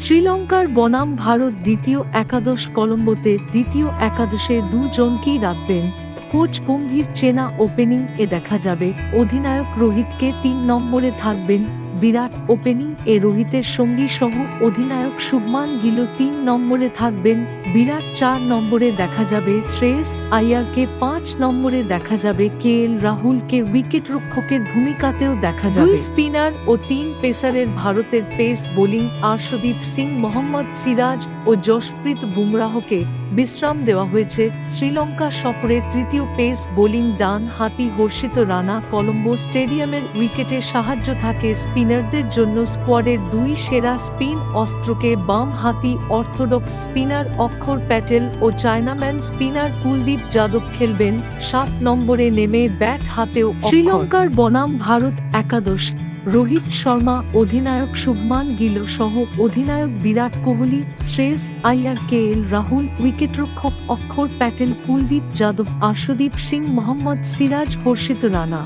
শ্রীলঙ্কার বনাম ভারত দ্বিতীয় একাদশ কলম্বোতে দ্বিতীয় একাদশে দুজনকেই রাখবেন কোচ গম্ভীর। চেনা ওপেনিং এ দেখা যাবে অধিনায়ক রোহিতকে ৩ নম্বরে থাকবেন বিরাট। ওপেনিং এ রোহিতের সঙ্গী সহ অধিনায়ক শুভমান গিল ৩ নম্বরে থাকবেন বিরাট। ৪ নম্বরে দেখা যাবে শ্রেয়স আইয়ারকে, ৫ নম্বরে দেখা যাবে রাহুলকে। উইকেটরক্ষকের ভূমিকাতেও দেখা যাবে ২ স্পিনার ও ৩ পেসারের ভারতের পেস বোলিং আর্শদীপ সিং, মোহাম্মদ সিরাজ ও জশপ্রীত বুমরাহকে বিশ্রাম দেওয়া হয়েছে। শ্রীলঙ্কা সফরে তৃতীয় পেস বোলিং ডান হাতি হর্ষিত রানা। কলম্বো স্টেডিয়ামের উইকেটে সাহায্য থাকে স্পিনারদের জন্য স্কোয়াডের ২ সেরা স্পিন অস্ত্রকে বাম হাতি অর্থোডক্স স্পিনার অক্ষর প্যাটেল ও চায়নাম্যান স্পিনার কুলদীপ যাদব খেলবেন। ৭ নম্বরে নেমে ব্যাট হাতেও শ্রীলঙ্কার বনাম ভারত একাদশ রোহিত শর্মা, অধিনায়ক শুভমান গিল সহ অধিনায়ক বিরাট কোহলি, শ্রেয়স আইয়ার, রাহুল, উইকেটরক্ষক অক্ষর প্যাটেল, কুলদীপ যাদব, আর্শদীপ সিং, মোহাম্মদ সিরাজ, হর্ষিত রানা।